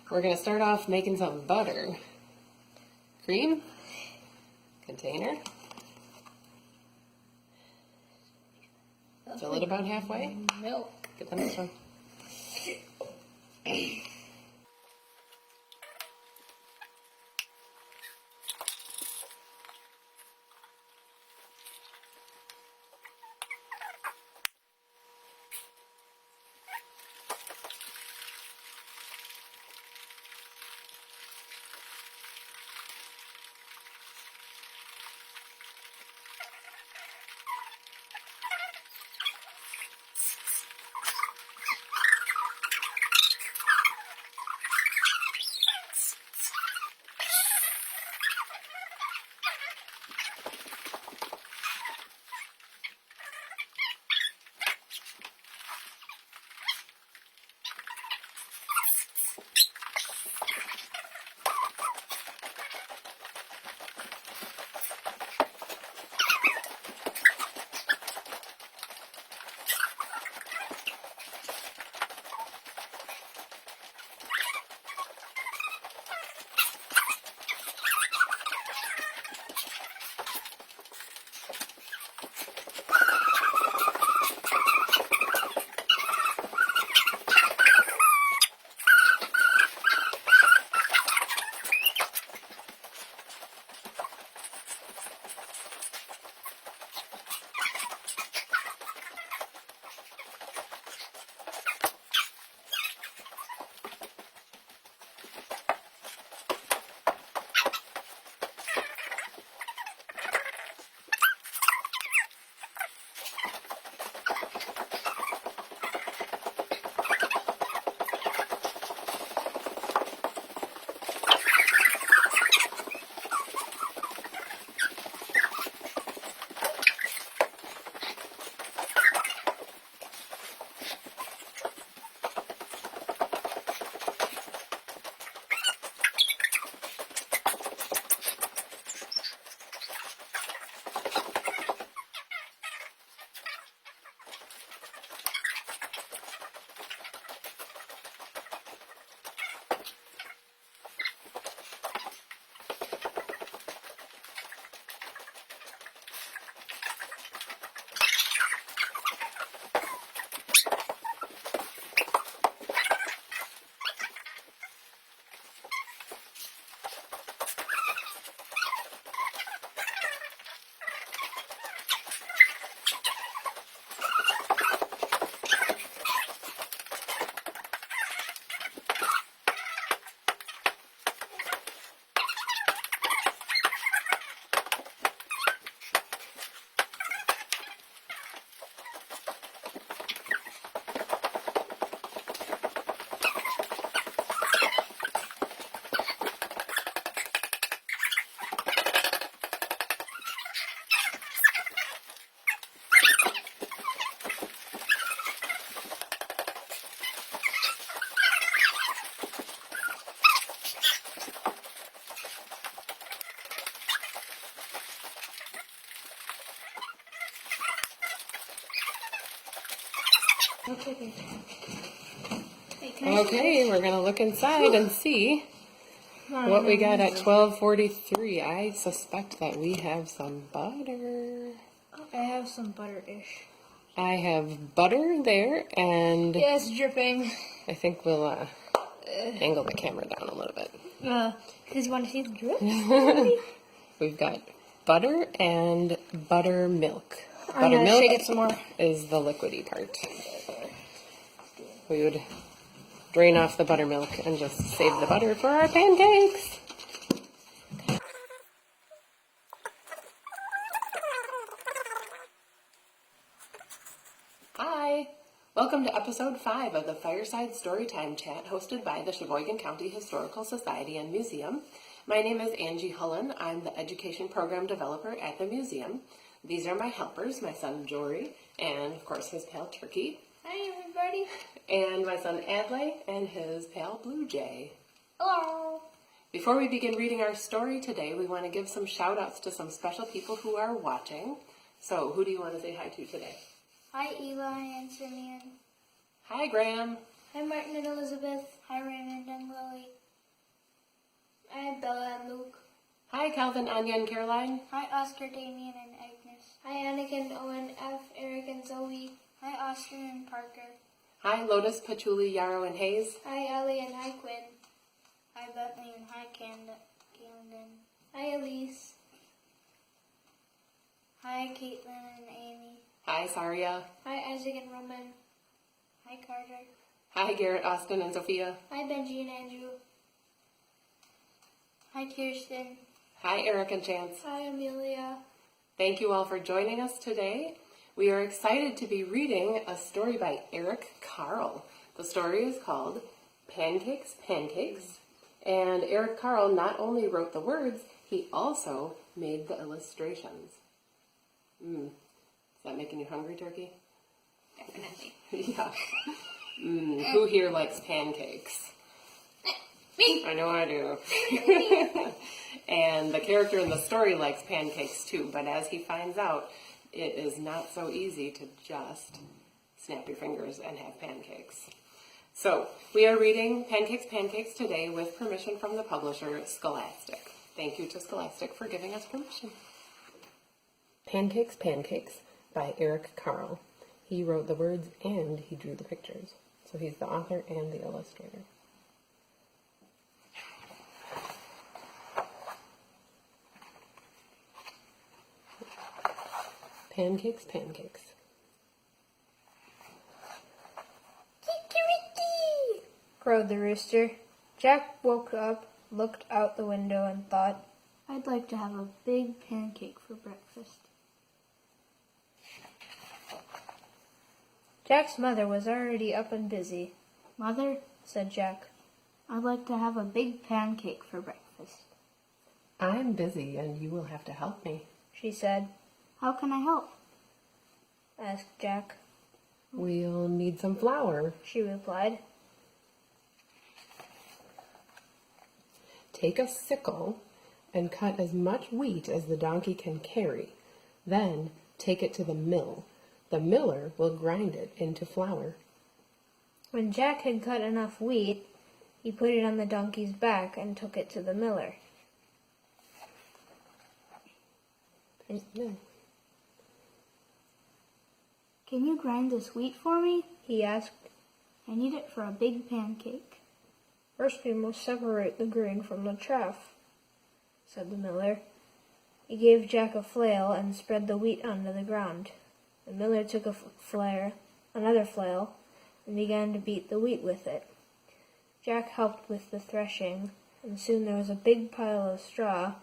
We're going to start off making some butter. Cream, container. Fill it about halfway. Milk. Get them this one. Okay, we're going to look inside and see what we got at 12:43. I suspect that we have some butter. I have some butter-ish. I have butter there, and Yeah, it's dripping. I think we'll angle the camera down a little bit. Because you want to see the drip? We've got butter and buttermilk. I'm going to shake it some more. Is the liquidy part. We would drain off the buttermilk and just save the butter for our pancakes. Hi! Welcome to episode 5 of the Fireside Storytime chat hosted by the Sheboygan County Historical Society and Museum. My name is Angie Hullen. I'm the Education Program Developer at the museum. These are my helpers, my son Jory, and of course his pal Turkey. Hi everybody. And my son Adlai and his pal Blue Jay. Hello. Before we begin reading our story today, we want to give some shout outs to some special people who are watching. So who do you want to say hi to today? Hi Eli and Simeon. Hi Graham. Hi, Martin and Elizabeth. Hi, Raymond and Lily. Hi, Bella and Luke. Hi, Calvin, Anya, and Caroline. Hi, Oscar, Damien, and Agnes. Hi, Anakin, Owen, F, Eric, and Zoe. Hi, Austin and Parker. Hi, Lotus, Patchouli, Yarrow, and Hayes. Hi, Ellie, and hi, Quinn. Hi, Bethany, and hi, Camden. Hi, Elise. Hi, Caitlin and Amy. Hi, Saria. Hi, Isaac and Roman. Hi, Carter. Hi, Garrett, Austin, and Sophia. Hi, Benji and Andrew. Hi, Kirsten. Hi, Eric and Chance. Hi, Amelia. Thank you all for joining us today. We are excited to be reading a story by Eric Carle. The story is called Pancakes, Pancakes. And Eric Carle not only wrote the words, he also made the illustrations. Is that making you hungry, Turkey? Definitely. Yeah. Who here likes pancakes? Me. I know I do. And the character in the story likes pancakes too, but as he finds out, it is not so easy to just snap your fingers and have pancakes. So, we are reading Pancakes, Pancakes today with permission from the publisher, Scholastic. Thank you to Scholastic for giving us permission. Pancakes, Pancakes by Eric Carle. He wrote the words and he drew the pictures. So he's the author and the illustrator. Pancakes, Pancakes. Kikiriki! Crowed the rooster. Jack woke up, looked out the window, and thought, I'd like to have a big pancake for breakfast. Jack's mother was already up and busy. Mother, said Jack, I'd like to have a big pancake for breakfast. I'm busy and you will have to help me, She said. How can I help? Asked Jack. We'll need some flour. She replied. Take a sickle and cut as much wheat as the donkey can carry. Then take it to the mill. The miller will grind it into flour. When Jack had cut enough wheat, he put it on the donkey's back and took it to the miller. There's the mill. Can you grind this wheat for me? He asked. I need it for a big pancake. First we must separate the grain from the chaff, said the miller. He gave Jack a flail and spread the wheat onto the ground. The miller took another flail, and began to beat the wheat with it. Jack helped with the threshing, and soon there was a big pile of straw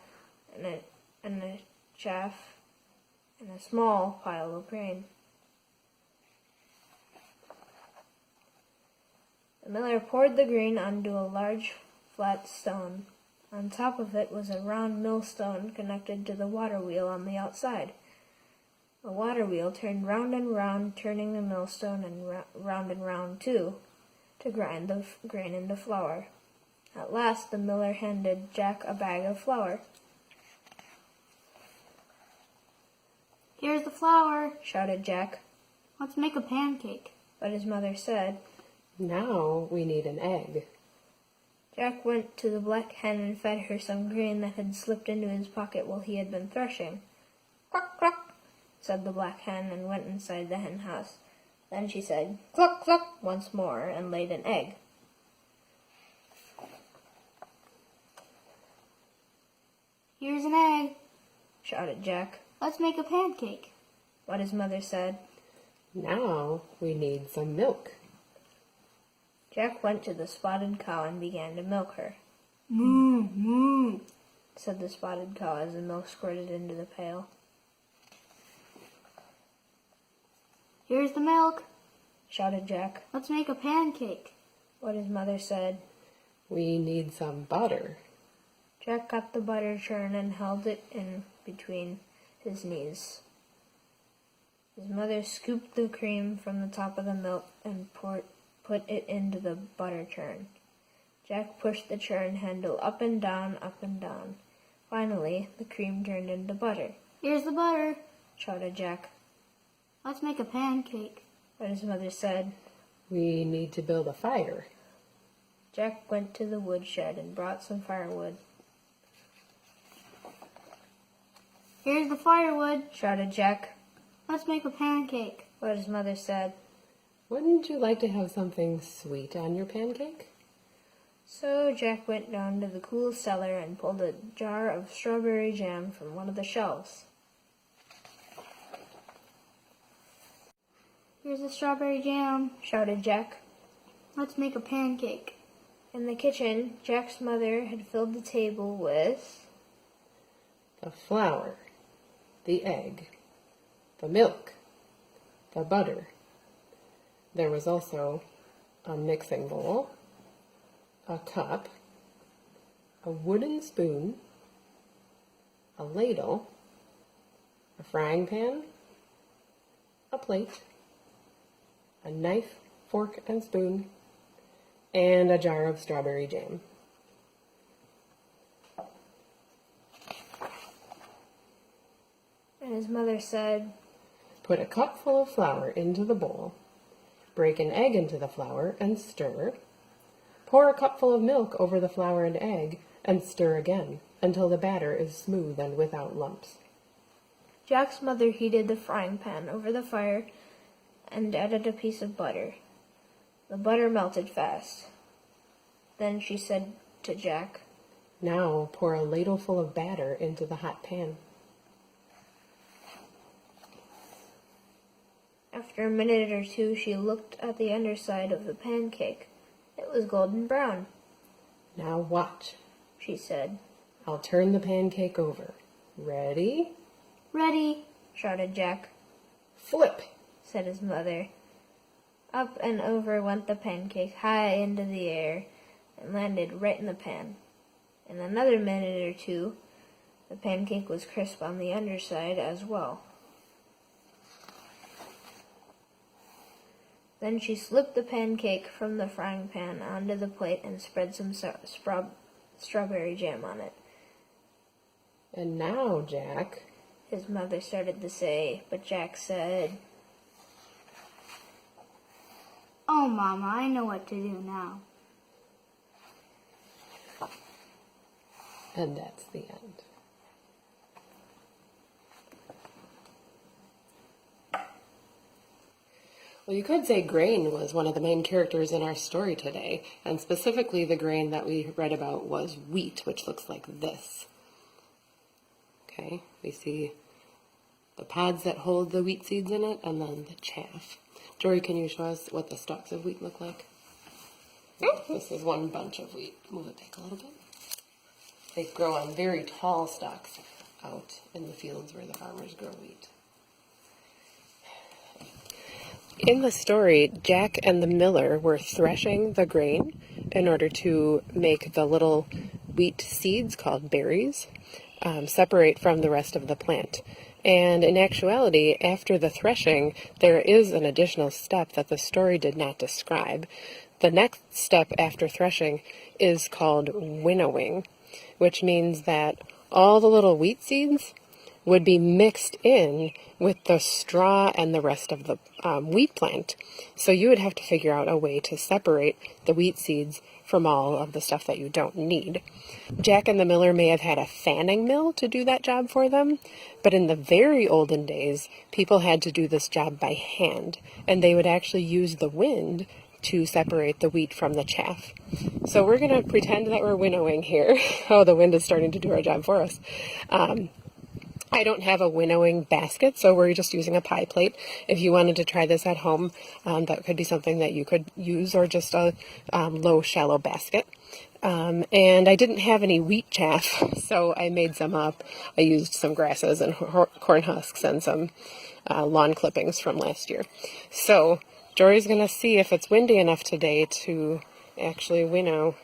and a chaff and a small pile of grain. The miller poured the grain onto a large flat stone. On top of it was a round millstone connected to the waterwheel on the outside. The waterwheel turned round and round, turning the millstone and round too, to grind the grain into flour. At last the miller handed Jack a bag of flour. Here's the flour, shouted Jack. Let's make a pancake. But his mother said, Now we need an egg. Jack went to the black hen and fed her some grain that had slipped into his pocket while he had been threshing. Cluck, cluck, said the black hen and went inside the hen house. Then she said, cluck, cluck, once more and laid an egg. Here's an egg, shouted Jack. Let's make a pancake. But his mother said, Now we need some milk. Jack went to the spotted cow and began to milk her. Moo, moo, said the spotted cow as the milk squirted into the pail. Here's the milk, shouted Jack. Let's make a pancake. But his mother said, We need some butter. Jack got the butter churn and held it in between his knees. His mother scooped the cream from the top of the milk and put it into the butter churn. Jack pushed the churn handle up and down, up and down. Finally, the cream turned into butter. Here's the butter, shouted Jack. Let's make a pancake. But his mother said, We need to build a fire. Jack went to the woodshed and brought some firewood. Here's the firewood, shouted Jack. Let's make a pancake, what his mother said. Wouldn't you like to have something sweet on your pancake? So Jack went down to the cool cellar and pulled a jar of strawberry jam from one of the shelves. Here's the strawberry jam, shouted Jack. Let's make a pancake. In the kitchen, Jack's mother had filled the table with The flour, the egg, the milk, the butter. There was also a mixing bowl, a cup, a wooden spoon, a ladle, a frying pan, a plate, a knife, fork, and spoon, and a jar of strawberry jam. And his mother said, Put a cup full of flour into the bowl. Break an egg into the flour and stir. Pour a cupful of milk over the flour and egg and stir again until the batter is smooth and without lumps. Jack's mother heated the frying pan over the fire and added a piece of butter. The butter melted fast. Then she said to Jack, Now pour a ladleful of batter into the hot pan. After a minute or two, she looked at the underside of the pancake. It was golden brown. Now watch, She said. I'll turn the pancake over. Ready? Ready, shouted Jack. Flip! Said his mother. Up and over went the pancake high into the air and landed right in the pan. In another minute or two, the pancake was crisp on the underside as well. Then she slipped the pancake from the frying pan onto the plate and spread some strawberry jam on it. And now, Jack, His mother started to say, but Jack said, Oh, Mama, I know what to do now. and that's the end. Well, you could say grain was one of the main characters in our story today, and specifically the grain that we read about was wheat, which looks like this. Okay, we see the pods that hold the wheat seeds in it, and then the chaff. Jory, can you show us what the stalks of wheat look like? This is one bunch of wheat. Move it back a little bit. They grow on very tall stalks out in the fields where the farmers grow wheat. In the story, Jack and the miller were threshing the grain in order to make the little wheat seeds called berries separate from the rest of the plant. And in actuality, after the threshing, there is an additional step that the story did not describe. The next step after threshing is called winnowing, which means that all the little wheat seeds would be mixed in with the straw and the rest of the wheat plant. So you would have to figure out a way to separate the wheat seeds from all of the stuff that you don't need. Jack and the miller may have had a fanning mill to do that job for them, but in the very olden days, people had to do this job by hand, and they would actually use the wind to separate the wheat from the chaff. So we're going to pretend that we're winnowing here. Oh, the wind is starting to do our job for us. I don't have a winnowing basket, so we're just using a pie plate. If you wanted to try this at home, that could be something that you could use, or just a low, shallow basket. And I didn't have any wheat chaff, so I made some up. I used some grasses and corn husks and some lawn clippings from last year. So Jory's going to see if it's windy enough today to actually winnow.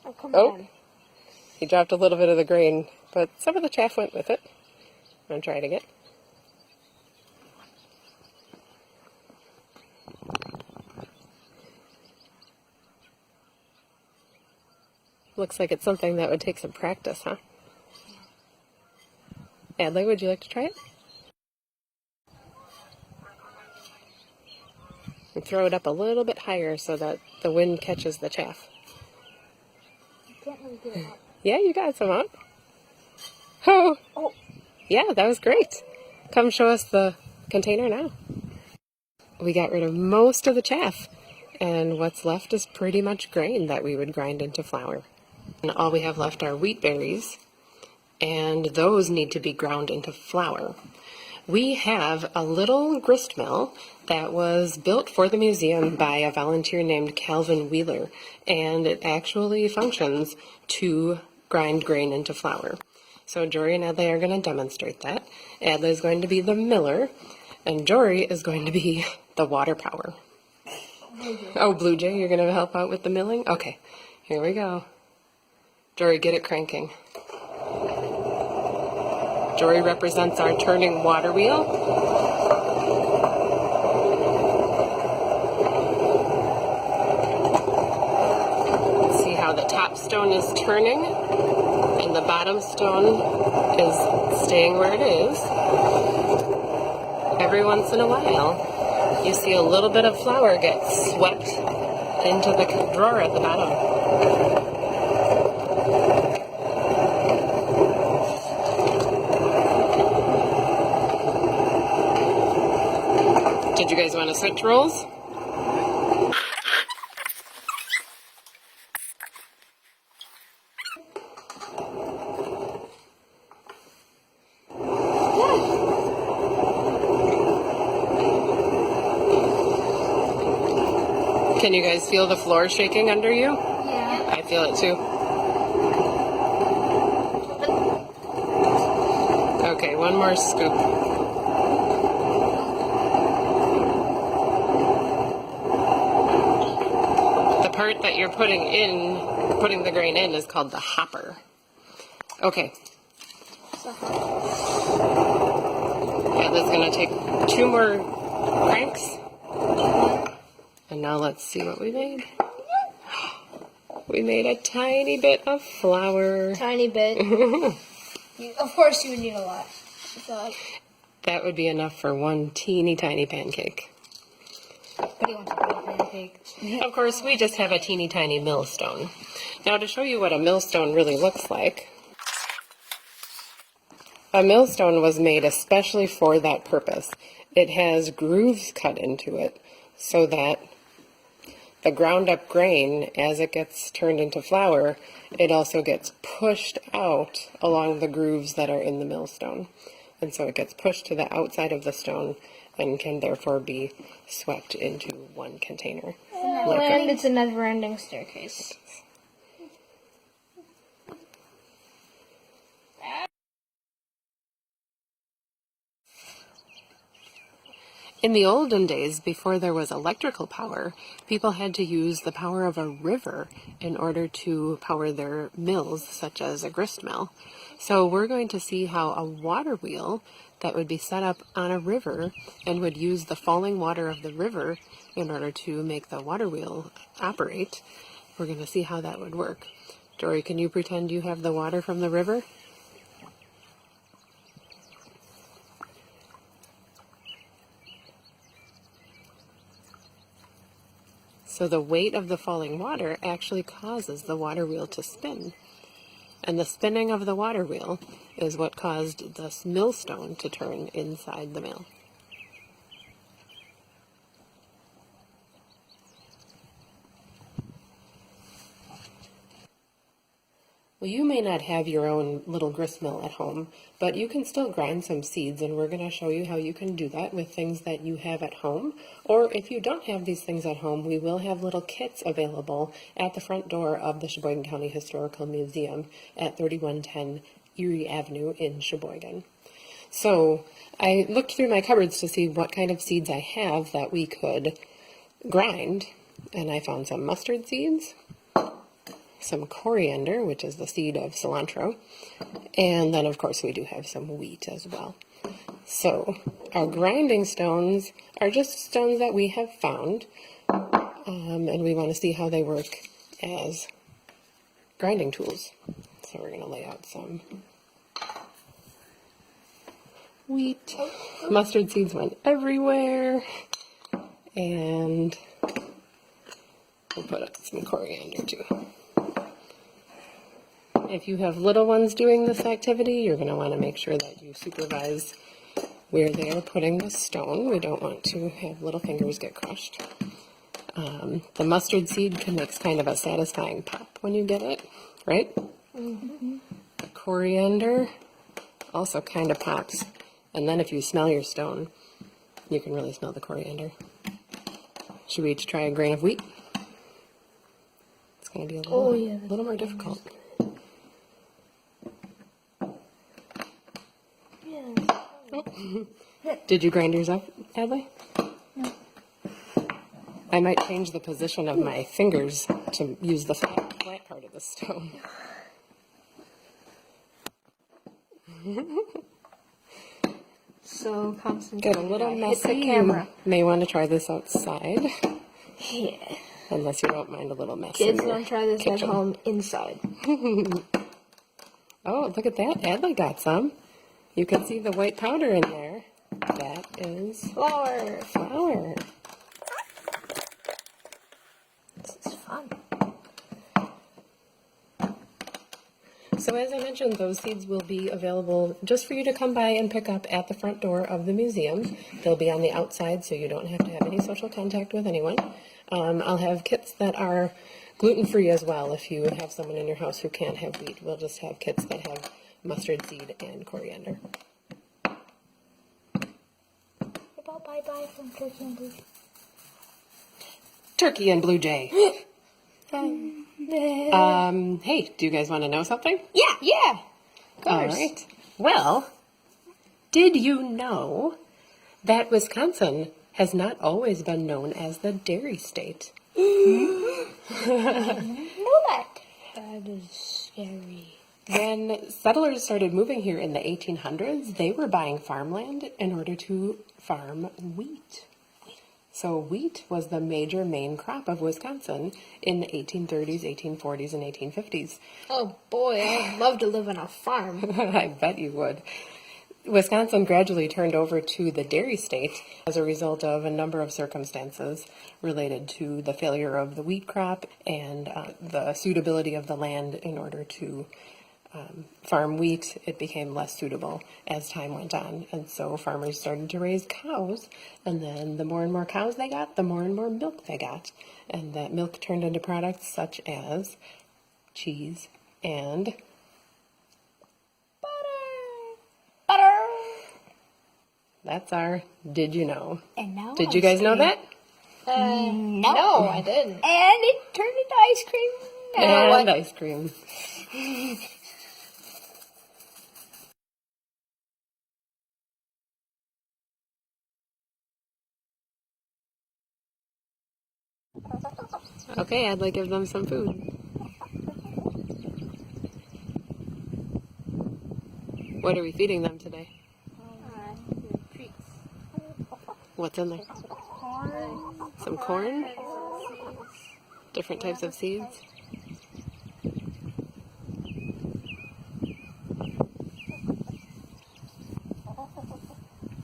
Oh, come on. He dropped a little bit of the grain, but some of the chaff went with it. I'm going to try it again. Looks like it's something that would take some practice, huh? Adley, would you like to try it? And throw it up a little bit higher so that the wind catches the chaff. I can't really get it up. Yeah, you got some up. Oh! Oh. Yeah, that was great. Come show us the container now. We got rid of most of the chaff, and what's left is pretty much grain that we would grind into flour. And all we have left are wheat berries, and those need to be ground into flour. We have a little grist mill that was built for the museum by a volunteer named Calvin Wheeler, and it actually functions to grind grain into flour. So Jory and Adley are going to demonstrate that. Adley is going to be the miller, and Jory is going to be the water power. Oh, Blue Jay, you're going to help out with the milling? Okay, here we go. Jory, get it cranking. Jory represents our turning water wheel. See how the top stone is turning and the bottom stone is staying where it is. Every once in a while, you see a little bit of flour get swept into the drawer at the bottom. Did you guys want to switch roles? Can you guys feel the floor shaking under you? Yeah. I feel it too. Okay, one more scoop. The part that you're putting the grain in is called the hopper. Okay. Yeah, that's gonna take 2 more cranks. And now let's see what we made. We made a tiny bit of flour. Tiny bit. Of course you would need a lot. That would be enough for one teeny tiny pancake. But he wants a big pancake. Of course, we just have a teeny tiny millstone. Now to show you what a millstone really looks like, a millstone was made especially for that purpose. It has grooves cut into it so that the ground up grain, as it gets turned into flour, it also gets pushed out along the grooves that are in the millstone. And so it gets pushed to the outside of the stone and can therefore be swept into one container. And it's a never-ending staircase. In the olden days, before there was electrical power, people had to use the power of a river in order to power their mills, such as a grist mill. So we're going to see how a water wheel that would be set up on a river and would use the falling water of the river in order to make the water wheel operate. We're going to see how that would work. Dory, can you pretend you have the water from the river? So the weight of the falling water actually causes the water wheel to spin. And the spinning of the water wheel is what caused the millstone to turn inside the mill. Well, you may not have your own little grist mill at home, but you can still grind some seeds, and we're going to show you how you can do that with things that you have at home. Or if you don't have these things at home, we will have little kits available at the front door of the Sheboygan County Historical Museum at 3110 Erie Avenue in Sheboygan. So I looked through my cupboards to see what kind of seeds I have that we could grind, and I found some mustard seeds, some coriander, which is the seed of cilantro, and then of course we do have some wheat as well. So our grinding stones are just stones that we have found, and we want to see how they work as grinding tools. So we're going to lay out some wheat. Mustard seeds went everywhere. And we'll put up some coriander too. If you have little ones doing this activity, you're going to want to make sure that you supervise where they are putting the stone. We don't want to have little fingers get crushed. The mustard seed makes kind of a satisfying pop when you get it, right? Mm-hmm. The coriander also kind of pops. And then if you smell your stone, you can really smell the coriander. Should we each try a grain of wheat? It's going to be a little more difficult. Oh. Did you grind yours up, Adley? No. I might change the position of my fingers to use the flat part of the stone. So Constance, get a little messy. Hit the camera. You may want to try this outside. Yeah. Unless you don't mind a little mess. Kids don't try this kitchen. at home inside. Oh, look at that. Adley got some. You can see the white powder in there. That is Flour. Flour. This is fun. So as I mentioned, those seeds will be available just for you to come by and pick up at the front door of the museum. They'll be on the outside, so you don't have to have any social contact with anyone. I'll have kits that are gluten-free as well. If you have someone in your house who can't have wheat, we'll just have kits that have mustard seed and coriander. About bye-bye from Turkey and Blue Jay. Turkey and Blue Jay. Hey, do you guys want to know something? Yeah. Of All course. right. Well, did you know that Wisconsin has not always been known as the dairy state? I know that. That is scary. When settlers started moving here in the 1800s, they were buying farmland in order to farm wheat. So wheat was the major main crop of Wisconsin in the 1830s, 1840s, and 1850s. Oh boy, I'd love to live on a farm. I bet you would. Wisconsin gradually turned over to the dairy state as a result of a number of circumstances related to the failure of the wheat crop and the suitability of the land in order to farm wheat. It became less suitable as time went on, and so farmers started to raise cows, and then the more and more cows they got, the more and more milk they got, and that milk turned into products such as cheese and Butter. that's our Did You Know? And now Did you guys know that? No, I didn't. And it turned into ice cream. And ice cream. Okay, I'd like to give them some food. What are we feeding them today? Treats. What's in there? Corn. Some corn? Different types of seeds?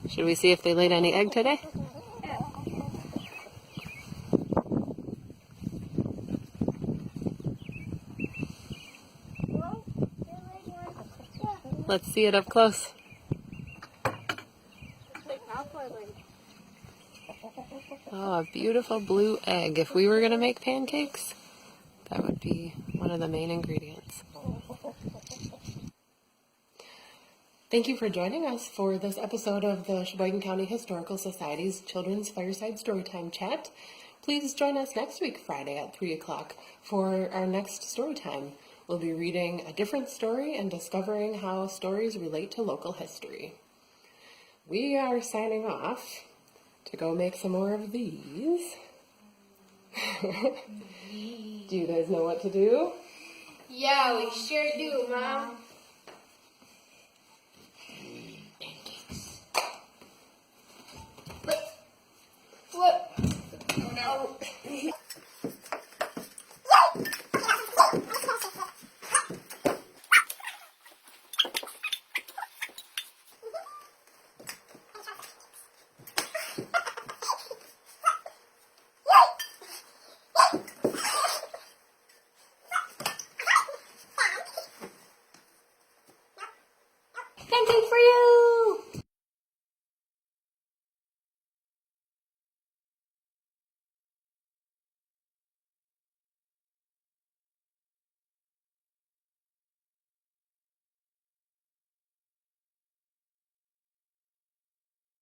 Should we see if they laid any egg today? Let's see it up close. Oh, a beautiful blue egg. If we were going to make pancakes, that would be one of the main ingredients. Thank you for joining us for this episode of the Sheboygan County Historical Society's Children's Fireside Storytime Chat. Please join us next week, Friday at 3 o'clock for our next Storytime. We'll be reading a different story and discovering how stories relate to local history. We are signing off to go make some more of these. Do you guys know what to do? Yeah, we sure do, Mom. Pancakes. What? Oh no. Pancake for you!